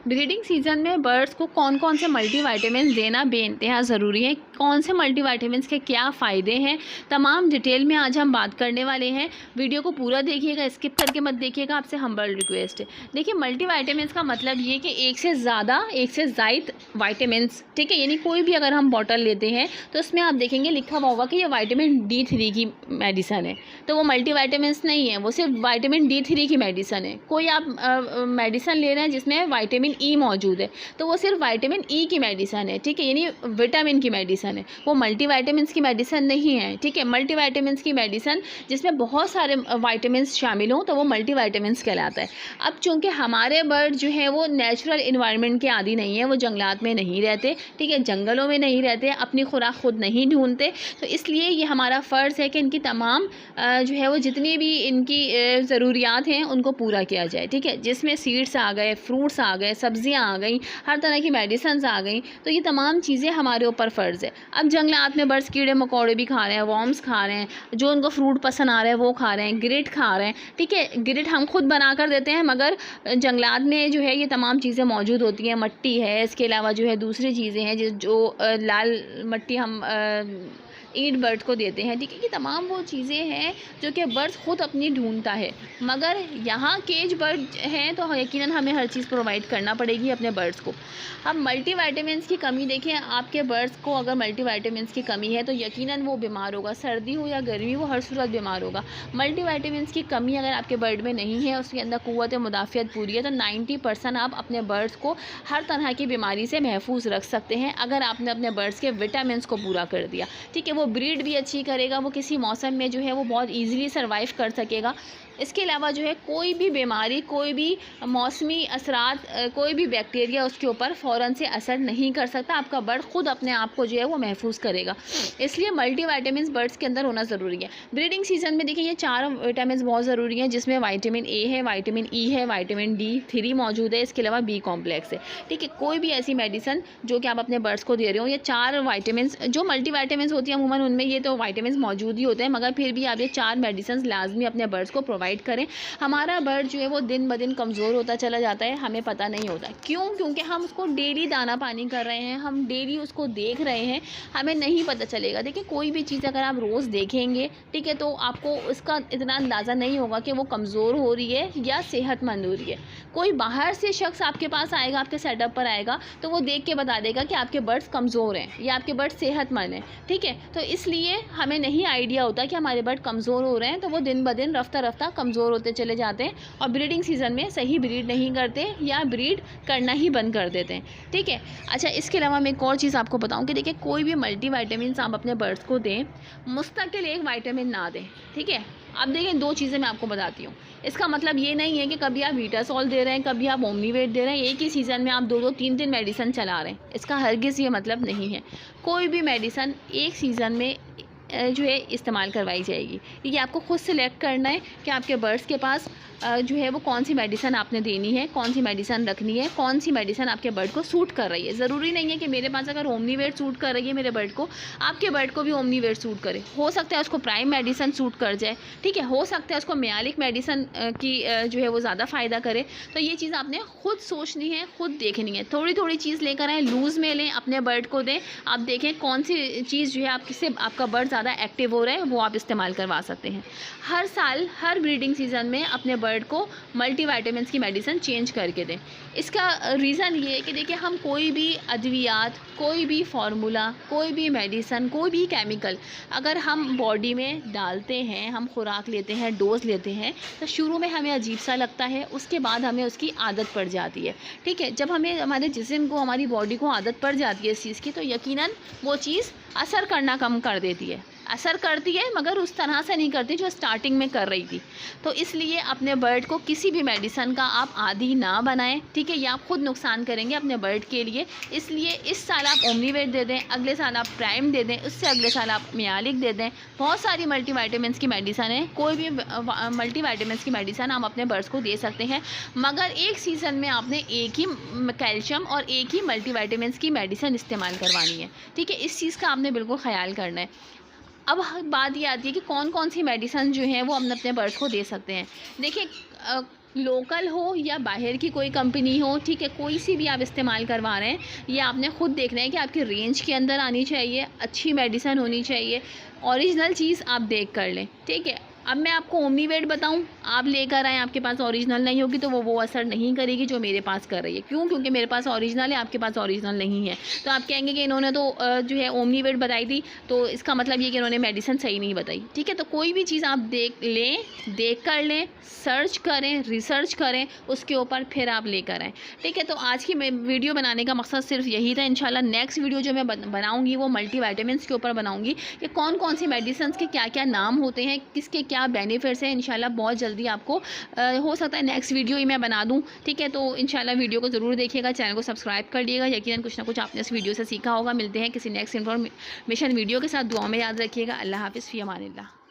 Breeding season में birds को कौन कौन से मल्टीविटामिन देना बेइंतहा ज़रूरी है, कौन से मल्टीविटामिन्स के क्या फ़ायदे हैं, तमाम डिटेल में आज हम बात करने वाले हैं। वीडियो को पूरा देखिएगा, स्किप करके मत देखिएगा, आपसे हम्बल रिक्वेस्ट है। देखिए, मल्टीविटामिन्स का मतलब ये कि एक से ज़ायद वाइटामिन्स, ठीक है। यानी कोई भी अगर हम बॉटल लेते हैं तो उसमें आप देखेंगे लिखा हुआ होगा कि ये विटामिन D3 की मेडिसन है, तो वो मल्टीविटामिन्स नहीं है, वो सिर्फ विटामिन D3 की मेडिसन है। कोई आप मेडिसन ले रहे हैं जिसमें विटामिन E मौजूद है, तो वो सिर्फ विटामिन E की मेडिसन है, ठीक है। यानी विटामिन की मेडिसन है, वो मल्टीविटामिन्स की मेडिसन नहीं है, ठीक है। मल्टीविटामिन्स की मेडिसन जिसमें बहुत सारे विटामिन्स शामिल हों तो वो मल्टीविटामिन्स कहलाता है। अब चूँकि हमारे बर्ड जो है वो नेचुरल इन्वायरमेंट के आदी नहीं है, वो जंगलात में नहीं रहते, ठीक है, जंगलों में नहीं रहते, अपनी खुराक खुद नहीं ढूंढते, तो इसलिए ये हमारा फ़र्ज़ है कि इनकी तमाम जो है वो जितनी भी इनकी ज़रूरियात हैं उनको पूरा किया जाए, ठीक है। जिसमें सीड्स आ गए, फ्रूट्स आ गए, सब्जियां आ गई, हर तरह की मेडिसिन्स आ गई, तो ये तमाम चीज़ें हमारे ऊपर फ़र्ज़ है। अब जंगलात में बर्ड्स कीड़े मकोड़े भी खा रहे हैं, वॉर्म्स खा रहे हैं, जो उनको फ्रूट पसंद आ रहे हैं वो खा रहे हैं, ग्रिट खा रहे हैं, ठीक है। ग्रिट हम खुद बना कर देते हैं, मगर जंगलात में जो है ये तमाम चीज़ें मौजूद होती हैं। मट्टी है, इसके अलावा जो है दूसरी चीज़ें हैं जो लाल मट्टी हम ईट बर्ड को देते हैं, ठीक है। कि तमाम वो चीज़ें हैं जो कि बर्ड्स खुद अपनी ढूंढता है, मगर यहाँ केज बर्ड हैं तो यकीनन हमें हर चीज़ प्रोवाइड करना पड़ेगी अपने बर्ड्स को। अब मल्टीविटामिन्स की कमी देखें, आपके बर्ड्स को अगर मल्टीविटामिन्स की कमी है तो यकीनन वो बीमार होगा, सर्दी हो या गर्मी, वो हर सूरत बीमार होगा। मल्टीविटामिन्स की कमी अगर आपके बर्ड में नहीं है, उसके अंदर क़ुव्वत मुदाफ़ियत पूरी है, तो 90% आप अपने बर्ड्स को हर तरह की बीमारी से महफूज रख सकते हैं अगर आपने अपने बर्ड्स के विटामिन्स को पूरा कर दिया, ठीक है। वो ब्रीड भी अच्छी करेगा, वो किसी मौसम में जो है वो बहुत ईज़िली सर्वाइव कर सकेगा। इसके अलावा जो है कोई भी बीमारी, कोई भी मौसमी असरात, कोई भी बैक्टीरिया उसके ऊपर फ़ौरन से असर नहीं कर सकता। आपका बर्ड खुद अपने आप को जो है वो महफूज करेगा, इसलिए मल्टीविटामिन्स बर्ड्स के अंदर होना ज़रूरी है। ब्रीडिंग सीजन में देखिए ये 4 विटामिन्स बहुत ज़रूरी हैं, जिसमें विटामिन A है, विटामिन E है, विटामिन D3 मौजूद है, इसके अलावा B कॉम्प्लेक्स है, ठीक है। कोई भी ऐसी मेडिसिन जो कि आप अपने बर्ड्स को दे रहे हो, ये 4 विटामिन्स जो मल्टीविटामिन्स होती हैं अमूमन उनमें ये तो विटामिन्स मौजूद ही होते हैं, मगर फिर भी आप ये 4 मेडिसिन लाजमी अपने बर्ड्स को प्रोवाइड करें। हमारा बर्ड जो है वो दिन ब दिन कमज़ोर होता चला जाता है, हमें पता नहीं होता क्यों, क्योंकि हम उसको डेली दाना पानी कर रहे हैं, हम डेली उसको देख रहे हैं, हमें नहीं पता चलेगा। देखिए, कोई भी चीज़ अगर आप रोज़ देखेंगे, ठीक है, तो आपको उसका इतना अंदाज़ा नहीं होगा कि वो कमज़ोर हो रही है या सेहतमंद हो रही है। कोई बाहर से शख्स आपके पास आएगा, आपके सेटअप पर आएगा, तो वो देख के बता देगा कि आपके बर्ड्स कमज़ोर हैं या आपके बर्ड सेहतमंद हैं, ठीक है। तो इसलिए हमें नहीं आइडिया होता कि हमारे बर्ड कमज़ोर हो रहे हैं, तो वो दिन ब दिन रफ्ता कमज़ोर होते चले जाते हैं और ब्रीडिंग सीजन में सही ब्रीड नहीं करते या ब्रीड करना ही बंद कर देते हैं, ठीक है। अच्छा, इसके अलावा मैं एक और चीज़ आपको बताऊं कि देखिए, कोई भी मल्टीविटामिन्स आप अपने बर्ड्स को दें, मुस्तकिल एक विटामिन ना दें, ठीक है। अब देखें, 2 चीज़ें मैं आपको बताती हूँ। इसका मतलब ये नहीं है कि कभी आप वीटासॉल दे रहे हैं, कभी आप ओमनीवेट दे रहे हैं, एक ही सीज़न में आप 2-2, 3-3 मेडिसिन चला रहे हैं, इसका हरगिज़ ये मतलब नहीं है। कोई भी मेडिसिन एक सीज़न में जो है इस्तेमाल करवाई जाएगी। ये आपको खुद सेलेक्ट करना है कि आपके बर्ड्स के पास जो है वो कौन सी मेडिसिन आपने देनी है, कौन सी मेडिसिन रखनी है, कौन सी मेडिसिन आपके बर्ड को सूट कर रही है। ज़रूरी नहीं है कि मेरे पास अगर ओमनीवेट सूट कर रही है मेरे बर्ड को, आपके बर्ड को भी ओमनीवेट सूट करे। हो सकता है उसको प्राइम मेडिसिन सूट कर जाए, ठीक है, हो सकता है उसको मियालिक मेडिसिन की जो है वो ज़्यादा फ़ायदा करे। तो ये चीज़ आपने खुद सोचनी है, खुद देखनी है। थोड़ी थोड़ी चीज़ लेकर आएँ, लूज़ में लें, अपने बर्ड को दें, आप देखें कौन सी चीज़ जो है आपका बर्ड ज़्यादा एक्टिव हो रहा है वो आप इस्तेमाल करवा सकते हैं। हर साल हर ब्रीडिंग सीज़न में अपने बर्ड को मल्टीविटामिन्स की मेडिसिन चेंज करके दें। इसका रीज़न ये है कि देखिए, हम कोई भी अद्वियात, कोई भी फार्मूला, कोई भी मेडिसिन, कोई भी केमिकल अगर हम बॉडी में डालते हैं, हम खुराक लेते हैं, डोज लेते हैं, तो शुरू में हमें अजीब सा लगता है, उसके बाद हमें उसकी आदत पड़ जाती है, ठीक है। जब हमें हमारे जिस्म को, हमारी बॉडी को आदत पड़ जाती है इस चीज़ की, तो यकीनन वो चीज़ असर करना कम कर देती है। असर करती है मगर उस तरह से नहीं करती जो स्टार्टिंग में कर रही थी। तो इसलिए अपने बर्ड को किसी भी मेडिसिन का आप आदी ना बनाएं, ठीक है। ये आप खुद नुकसान करेंगे अपने बर्ड के लिए। इसलिए इस साल आप ओमनीवेट दे दें, अगले साल आप प्राइम दे दें, उससे अगले साल आप मियालिक दे दें। बहुत सारी मल्टीविटामिन्स की मेडिसिन है, कोई भी मल्टीविटामिन्स की मेडिसिन आप अपने बर्ड्स को दे सकते हैं, मगर एक सीज़न में आपने एक ही कैल्शियम और एक ही मल्टीविटामिन्स की मेडिसिन इस्तेमाल करवानी है, ठीक है। इस चीज़ का आपने बिल्कुल ख्याल करना है। अब बात ये आती है कि कौन कौन सी मेडिसिन जो है वो हम अपने बर्ड्स को दे सकते हैं। देखिए, लोकल हो या बाहर की कोई कंपनी हो, ठीक है, कोई सी भी आप इस्तेमाल करवा रहे हैं, ये आपने खुद देखना है कि आपकी रेंज के अंदर आनी चाहिए, अच्छी मेडिसिन होनी चाहिए, ओरिजिनल चीज़ आप देख कर लें, ठीक है। अब मैं आपको ओमनीवेट बताऊं, आप लेकर आएँ, आपके पास ओरिजिनल नहीं होगी तो वो असर नहीं करेगी जो मेरे पास कर रही है। क्यों? क्योंकि मेरे पास ओरिजिनल है, आपके पास ओरिजिनल नहीं है। तो आप कहेंगे कि इन्होंने तो जो है ओमनीवेट बताई थी, तो इसका मतलब ये कि इन्होंने मेडिसिन सही नहीं बताई, ठीक है। तो कोई भी चीज़ आप देख लें, देख कर लें, सर्च करें, रिसर्च करें, उसके ऊपर फिर आप लेकर आएँ, ठीक है। तो आज की वीडियो बनाने का मकसद सिर्फ यही था। इंशाल्लाह नेक्स्ट वीडियो जो मैं बनाऊँगी वो मल्टीविटामिन्स के ऊपर बनाऊँगी कि कौन कौन सी मेडिसिन के क्या क्या नाम होते हैं, किसके क्या बेनिफिट्स हैं। इंशाल्लाह बहुत जल्दी आपको हो सकता है नेक्स्ट वीडियो ही मैं बना दूं, ठीक है। तो इंशाल्लाह वीडियो को ज़रूर देखिएगा, चैनल को सब्सक्राइब कर लिएगा। यकीनन कुछ ना कुछ आपने इस वीडियो से सीखा होगा। मिलते हैं किसी नेक्स्ट इन्फॉर्मेशन वीडियो के साथ। दुआ में याद रखिएगा। अल्लाह हाफ़िज़, फ़ी अमानिल्लाह।